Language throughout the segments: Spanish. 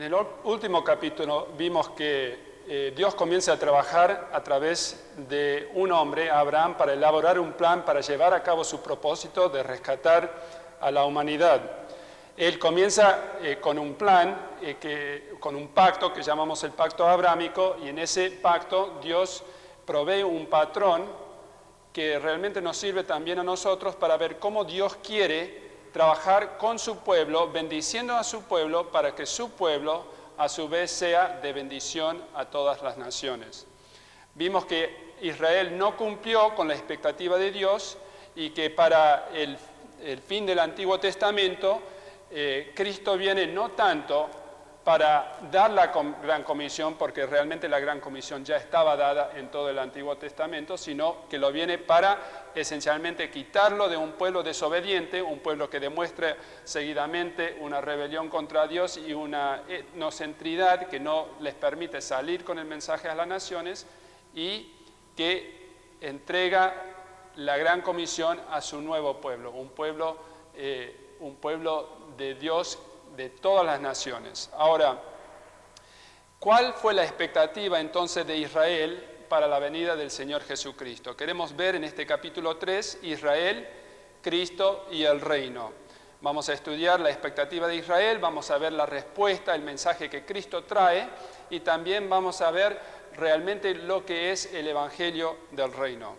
En el último capítulo vimos que Dios comienza a trabajar a través de un hombre, Abraham, para elaborar un plan para llevar a cabo su propósito de rescatar a la humanidad. Él comienza con un plan, con un pacto que llamamos el pacto abrámico, y en ese pacto Dios provee un patrón que realmente nos sirve también a nosotros para ver cómo Dios quiere trabajar con su pueblo, bendiciendo a su pueblo para que su pueblo a su vez sea de bendición a todas las naciones. Vimos que Israel no cumplió con la expectativa de Dios y que para el fin del Antiguo Testamento Cristo viene no tanto para dar la Gran Comisión, porque realmente la Gran Comisión ya estaba dada en todo el Antiguo Testamento, sino que lo viene para esencialmente quitarlo de un pueblo desobediente, un pueblo que demuestra seguidamente una rebelión contra Dios y una etnocentridad que no les permite salir con el mensaje a las naciones, y que entrega la Gran Comisión a su nuevo pueblo, un pueblo de Dios de todas las naciones. Ahora, ¿cuál fue la expectativa entonces de Israel para la venida del Señor Jesucristo? Queremos ver en este capítulo 3, Israel, Cristo y el reino. Vamos a estudiar la expectativa de Israel, vamos a ver la respuesta, el mensaje que Cristo trae, y también vamos a ver realmente lo que es el Evangelio del reino.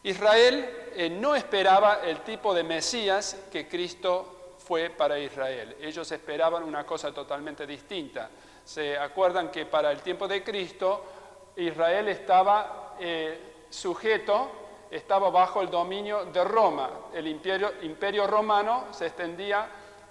Israel no esperaba el tipo de Mesías que Cristo fue para Israel. Ellos esperaban una cosa totalmente distinta. Se acuerdan que para el tiempo de Cristo, Israel estaba estaba bajo el dominio de Roma. El imperio romano se extendía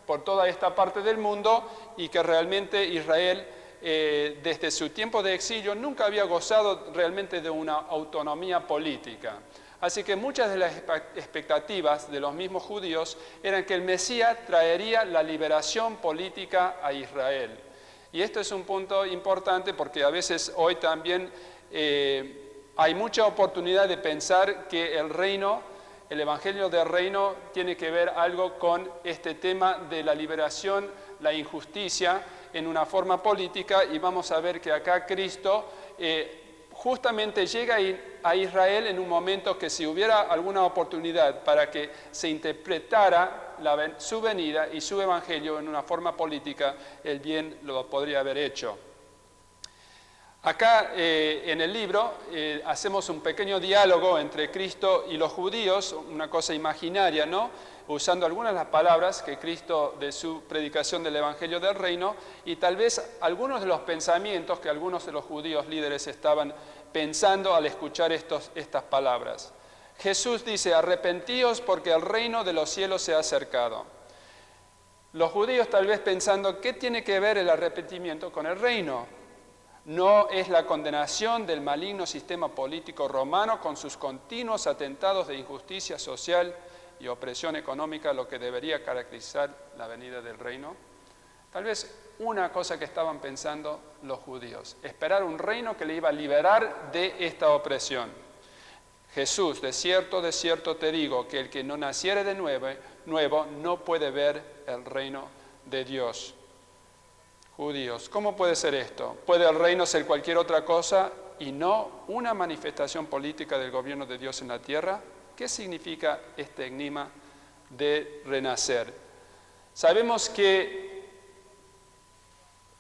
por toda esta parte del mundo, y que realmente Israel, desde su tiempo de exilio, nunca había gozado realmente de una autonomía política. Así que muchas de las expectativas de los mismos judíos eran que el Mesías traería la liberación política a Israel. Y esto es un punto importante porque a veces hoy también hay mucha oportunidad de pensar que el Evangelio del reino tiene que ver algo con este tema de la liberación, la injusticia en una forma política, y vamos a ver que acá Cristo justamente llega a Israel en un momento que, si hubiera alguna oportunidad para que se interpretara su venida y su evangelio en una forma política, él bien lo podría haber hecho. Acá en el libro hacemos un pequeño diálogo entre Cristo y los judíos, una cosa imaginaria, ¿no? Usando algunas de las palabras que Cristo, de su predicación del Evangelio del Reino, y tal vez algunos de los pensamientos que algunos de los judíos líderes estaban pensando al escuchar estas palabras. Jesús dice: arrepentíos porque el reino de los cielos se ha acercado. Los judíos tal vez pensando, ¿qué tiene que ver el arrepentimiento con el reino? ¿No es la condenación del maligno sistema político romano con sus continuos atentados de injusticia social y opresión económica lo que debería caracterizar la venida del reino? Tal vez una cosa que estaban pensando los judíos: esperar un reino que le iba a liberar de esta opresión. Jesús: de cierto te digo, que el que no naciere de nuevo no puede ver el reino de Dios. Judíos: ¿cómo puede ser esto? ¿Puede el reino ser cualquier otra cosa y no una manifestación política del gobierno de Dios en la tierra? ¿Qué significa este enigma de renacer? Sabemos que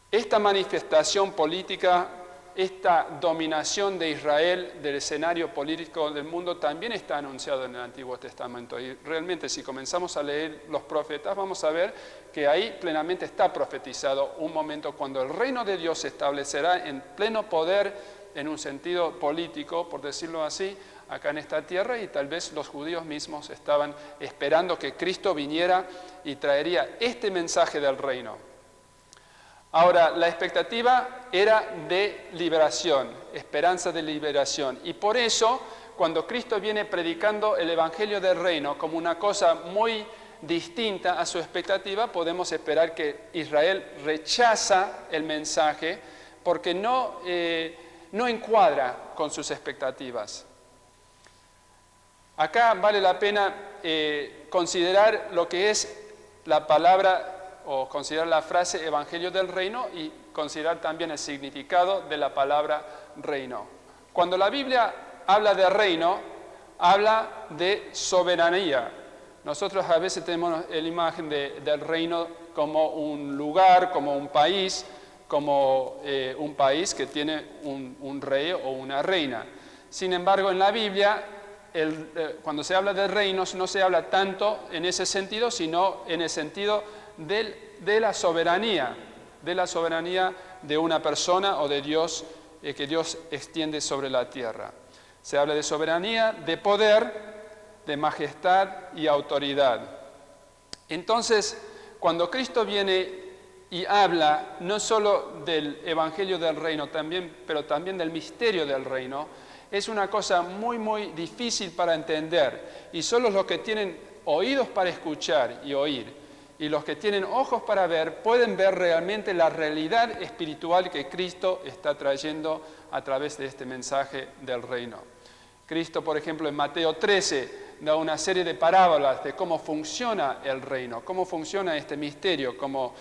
esta manifestación política, esta dominación de Israel del escenario político del mundo, también está anunciado en el Antiguo Testamento. Y realmente, si comenzamos a leer los profetas, vamos a ver que ahí plenamente está profetizado un momento cuando el reino de Dios se establecerá en pleno poder, en un sentido político, por decirlo así, acá en esta tierra, y tal vez los judíos mismos estaban esperando que Cristo viniera y traería este mensaje del reino. Ahora, la expectativa era de liberación, esperanza de liberación, y por eso, cuando Cristo viene predicando el Evangelio del reino como una cosa muy distinta a su expectativa, podemos esperar que Israel rechaza el mensaje porque no encuadra con sus expectativas. Acá vale la pena considerar lo que es la palabra o considerar la frase Evangelio del Reino y considerar también el significado de la palabra reino. Cuando la Biblia habla de reino, habla de soberanía. Nosotros a veces tenemos la imagen del reino como un lugar, como un país que tiene un rey o una reina. Sin embargo, en la Biblia, cuando se habla de reinos, no se habla tanto en ese sentido, sino en el sentido de la soberanía de una persona o de Dios, que Dios extiende sobre la tierra. Se habla de soberanía, de poder, de majestad y autoridad. Entonces, cuando Cristo viene y habla no solo del Evangelio del Reino, pero también del misterio del Reino, es una cosa muy, muy difícil para entender. Y solo los que tienen oídos para escuchar y oír, y los que tienen ojos para ver, pueden ver realmente la realidad espiritual que Cristo está trayendo a través de este mensaje del Reino. Cristo, por ejemplo, en Mateo 13, da una serie de parábolas de cómo funciona el reino, cómo funciona este misterio, como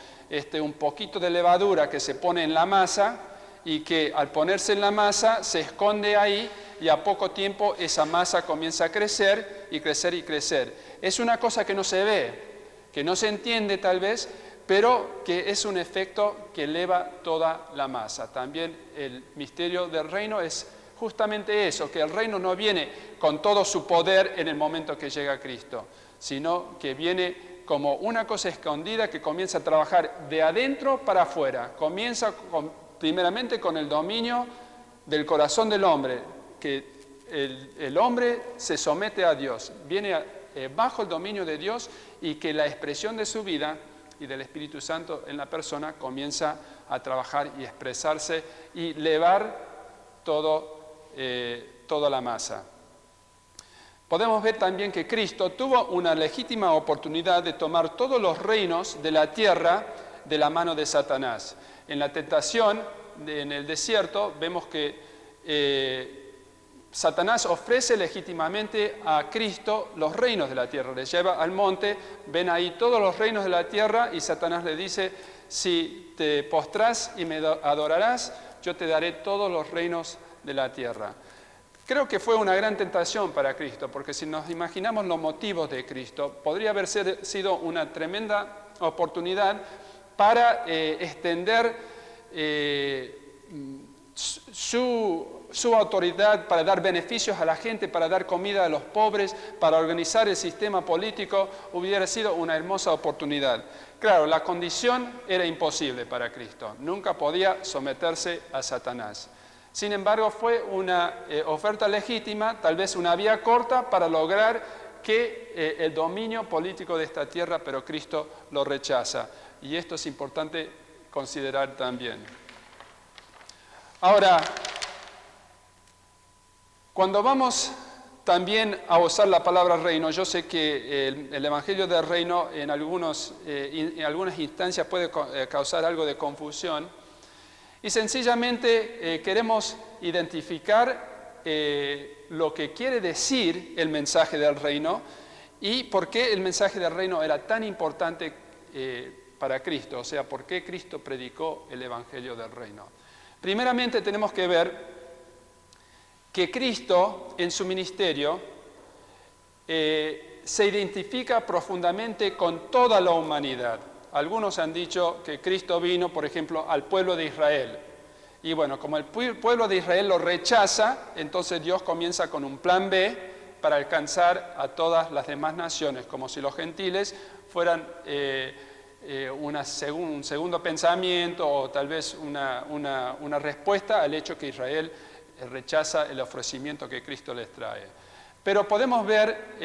un poquito de levadura que se pone en la masa y que al ponerse en la masa se esconde ahí y a poco tiempo esa masa comienza a crecer y crecer y crecer. Es una cosa que no se ve, que no se entiende tal vez, pero que es un efecto que eleva toda la masa. También el misterio del reino es justamente eso, que el reino no viene con todo su poder en el momento que llega Cristo, sino que viene como una cosa escondida que comienza a trabajar de adentro para afuera. Comienza primeramente con el dominio del corazón del hombre, que el hombre se somete a Dios, viene bajo el dominio de Dios y que la expresión de su vida y del Espíritu Santo en la persona comienza a trabajar y expresarse y elevar toda la masa. Podemos ver también que Cristo tuvo una legítima oportunidad de tomar todos los reinos de la tierra de la mano de Satanás. En la tentación en el desierto vemos que Satanás ofrece legítimamente a Cristo los reinos de la tierra. Le lleva al monte, ven ahí todos los reinos de la tierra y Satanás le dice, si te postrás y me adorarás, yo te daré todos los reinos de la tierra. Creo que fue una gran tentación para Cristo, porque si nos imaginamos los motivos de Cristo, podría haber sido una tremenda oportunidad para extender su autoridad, para dar beneficios a la gente, para dar comida a los pobres, para organizar el sistema político. Hubiera sido una hermosa oportunidad. Claro, la condición era imposible para Cristo. Nunca podía someterse a Satanás. Sin embargo, fue una oferta legítima, tal vez una vía corta para lograr que el dominio político de esta tierra, pero Cristo lo rechaza. Y esto es importante considerar también. Ahora, cuando vamos también a usar la palabra reino, yo sé que el Evangelio del Reino en algunas instancias puede causar algo de confusión. Y sencillamente queremos identificar lo que quiere decir el mensaje del reino y por qué el mensaje del reino era tan importante para Cristo, o sea, por qué Cristo predicó el Evangelio del reino. Primeramente tenemos que ver que Cristo en su ministerio se identifica profundamente con toda la humanidad. Algunos han dicho que Cristo vino, por ejemplo, al pueblo de Israel. Y bueno, como el pueblo de Israel lo rechaza, entonces Dios comienza con un plan B para alcanzar a todas las demás naciones, como si los gentiles fueran un segundo pensamiento o tal vez una respuesta al hecho que Israel rechaza el ofrecimiento que Cristo les trae. Pero podemos ver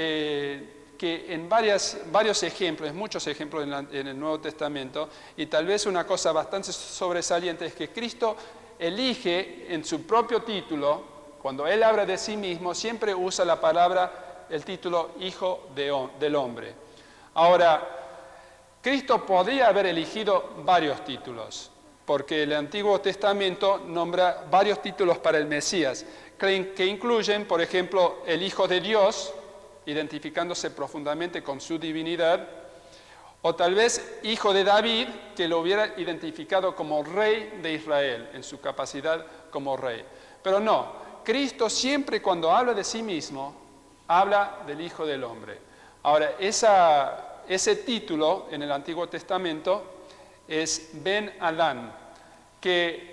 que en varios ejemplos, muchos ejemplos en el Nuevo Testamento, y tal vez una cosa bastante sobresaliente es que Cristo elige en su propio título, cuando Él habla de sí mismo, siempre usa el título Hijo del Hombre. Ahora, Cristo podría haber elegido varios títulos, porque el Antiguo Testamento nombra varios títulos para el Mesías, que incluyen, por ejemplo, el Hijo de Dios, identificándose profundamente con su divinidad, O tal vez hijo de David, que lo hubiera identificado como rey de Israel, en su capacidad como rey. Pero no, Cristo siempre cuando habla de sí mismo, habla del Hijo del Hombre. Ahora, ese título en el Antiguo Testamento es Ben Adán, que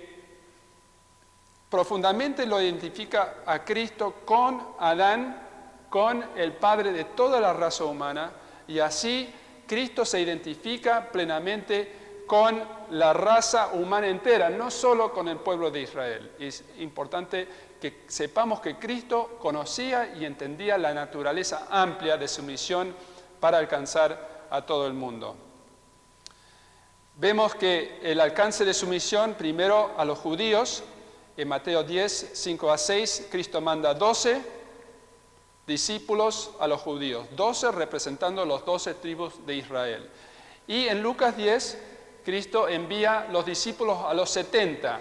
profundamente lo identifica a Cristo con Adán, con el padre de toda la raza humana, y así Cristo se identifica plenamente con la raza humana entera, no solo con el pueblo de Israel. Es importante que sepamos que Cristo conocía y entendía la naturaleza amplia de su misión para alcanzar a todo el mundo. Vemos que el alcance de su misión, primero a los judíos, en Mateo 10, 5 a 6, Cristo manda 12 discípulos a los judíos, 12 representando los 12 tribus de Israel. Y en Lucas 10, Cristo envía los discípulos a los 70.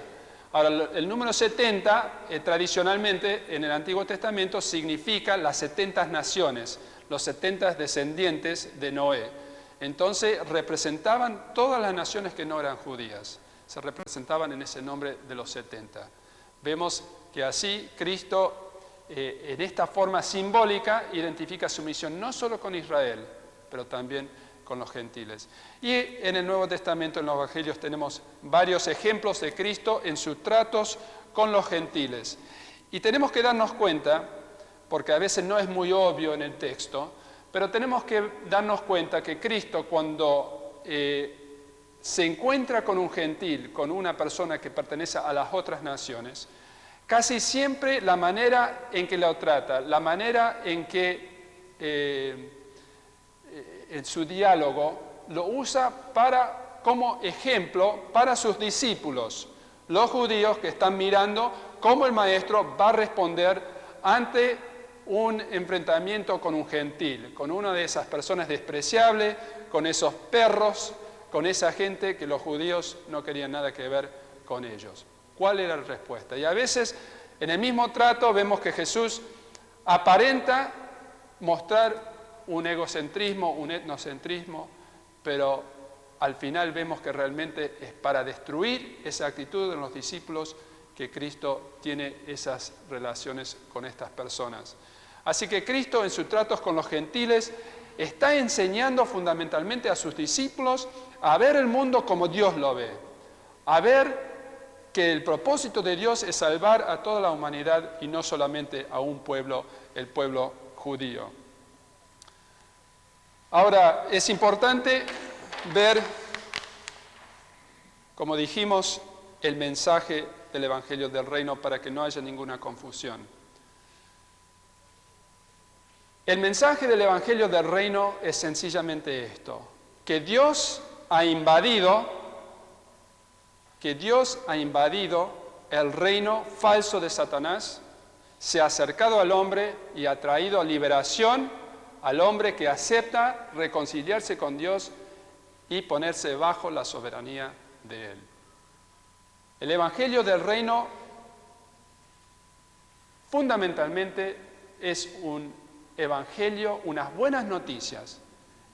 Ahora, el número 70, tradicionalmente en el Antiguo Testamento, significa las 70 naciones, los 70 descendientes de Noé. Entonces, representaban todas las naciones que no eran judías, se representaban en ese nombre de los 70. Vemos que así Cristo, en esta forma simbólica, identifica su misión no solo con Israel, pero también con los gentiles. Y en el Nuevo Testamento, en los Evangelios, tenemos varios ejemplos de Cristo en sus tratos con los gentiles. Y tenemos que darnos cuenta, porque a veces no es muy obvio en el texto, pero tenemos que darnos cuenta que Cristo, cuando se encuentra con un gentil, con una persona que pertenece a las otras naciones, casi siempre la manera en que lo trata, la manera en que en su diálogo lo usa como ejemplo para sus discípulos, los judíos que están mirando cómo el maestro va a responder ante un enfrentamiento con un gentil, con una de esas personas despreciables, con esos perros, con esa gente que los judíos no querían nada que ver con ellos. ¿Cuál era la respuesta? Y a veces en el mismo trato vemos que Jesús aparenta mostrar un egocentrismo, un etnocentrismo, pero al final vemos que realmente es para destruir esa actitud en los discípulos que Cristo tiene esas relaciones con estas personas. Así que Cristo en sus tratos con los gentiles está enseñando fundamentalmente a sus discípulos a ver el mundo como Dios lo ve, a ver que el propósito de Dios es salvar a toda la humanidad y no solamente a un pueblo, el pueblo judío. Ahora, es importante ver, como dijimos, el mensaje del Evangelio del Reino para que no haya ninguna confusión. El mensaje del Evangelio del Reino es sencillamente esto, que Dios ha invadido el reino falso de Satanás, se ha acercado al hombre y ha traído liberación al hombre que acepta reconciliarse con Dios y ponerse bajo la soberanía de Él. El Evangelio del Reino fundamentalmente es un evangelio, unas buenas noticias,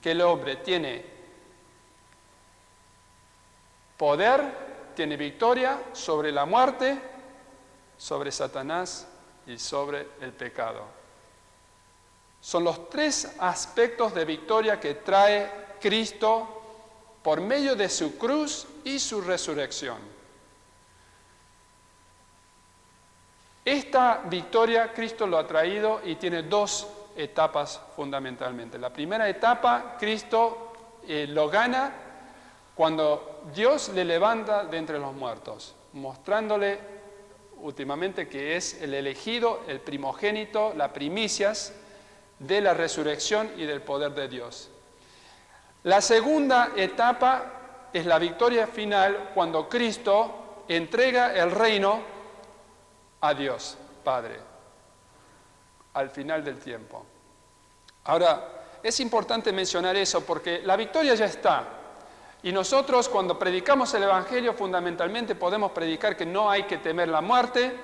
que el hombre tiene poder, tiene victoria sobre la muerte, sobre Satanás y sobre el pecado. Son los tres aspectos de victoria que trae Cristo por medio de su cruz y su resurrección. Esta victoria Cristo lo ha traído y tiene dos etapas fundamentalmente. La primera etapa, Cristo lo gana cuando Dios le levanta de entre los muertos, mostrándole últimamente que es el elegido, el primogénito, las primicias de la resurrección y del poder de Dios. La segunda etapa es la victoria final cuando Cristo entrega el reino a Dios, Padre, al final del tiempo. Ahora, es importante mencionar eso porque la victoria ya está. Y nosotros cuando predicamos el Evangelio fundamentalmente podemos predicar que no hay que temer la muerte,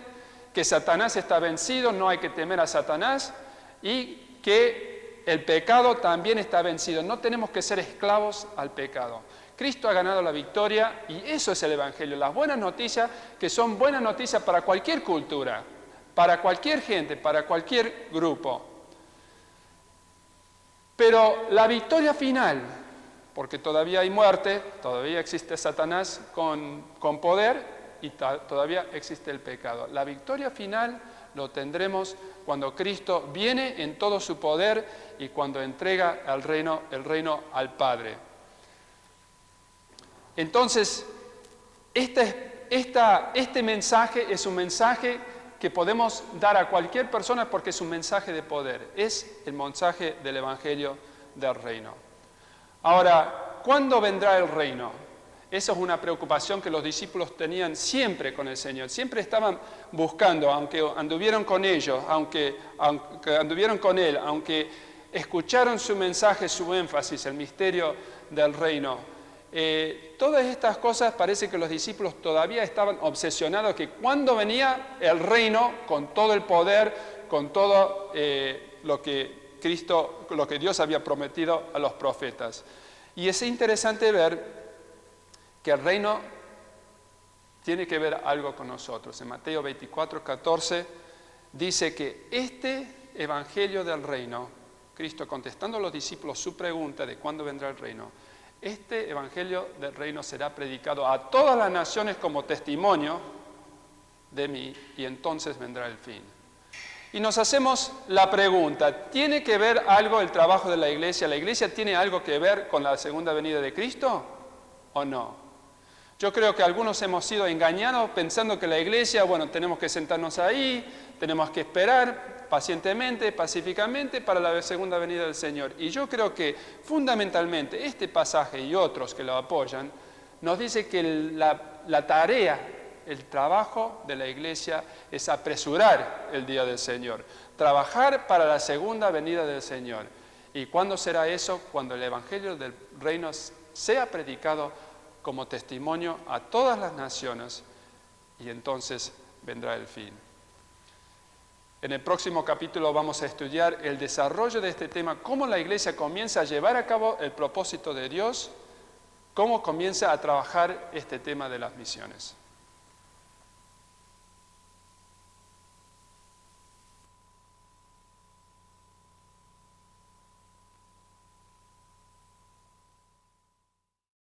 que Satanás está vencido, no hay que temer a Satanás y que el pecado también está vencido. No tenemos que ser esclavos al pecado. Cristo ha ganado la victoria y eso es el Evangelio. Las buenas noticias que son buenas noticias para cualquier cultura, para cualquier gente, para cualquier grupo. Pero la victoria final, porque todavía hay muerte, todavía existe Satanás con poder y todavía existe el pecado. La victoria final lo tendremos cuando Cristo viene en todo su poder y cuando entrega el reino al Padre. Entonces, este mensaje es un mensaje que podemos dar a cualquier persona porque es un mensaje de poder. Es el mensaje del Evangelio del Reino. Ahora, ¿cuándo vendrá el reino? Esa es una preocupación que los discípulos tenían siempre con el Señor. Siempre estaban buscando, aunque anduvieron con ellos, aunque anduvieron con Él, aunque escucharon su mensaje, su énfasis, el misterio del reino. Todas estas cosas parece que los discípulos todavía estaban obsesionados que cuando venía el reino con todo el poder, con todo lo que Dios había prometido a los profetas. Y es interesante ver que el reino tiene que ver algo con nosotros. En Mateo 24:14 dice que este evangelio del reino, Cristo contestando a los discípulos su pregunta de cuándo vendrá el reino, este evangelio del reino será predicado a todas las naciones como testimonio de mí y entonces vendrá el fin. Y nos hacemos la pregunta, ¿tiene que ver algo el trabajo de la iglesia? ¿La iglesia tiene algo que ver con la segunda venida de Cristo o no? Yo creo que algunos hemos sido engañados pensando que la iglesia, tenemos que sentarnos ahí, tenemos que esperar pacientemente, pacíficamente para la segunda venida del Señor. Y yo creo que fundamentalmente este pasaje y otros que lo apoyan nos dice que la tarea, el trabajo de la iglesia es apresurar el día del Señor, trabajar para la segunda venida del Señor. ¿Y cuándo será eso? Cuando el evangelio del reino sea predicado como testimonio a todas las naciones y entonces vendrá el fin. En el próximo capítulo vamos a estudiar el desarrollo de este tema, cómo la iglesia comienza a llevar a cabo el propósito de Dios, cómo comienza a trabajar este tema de las misiones.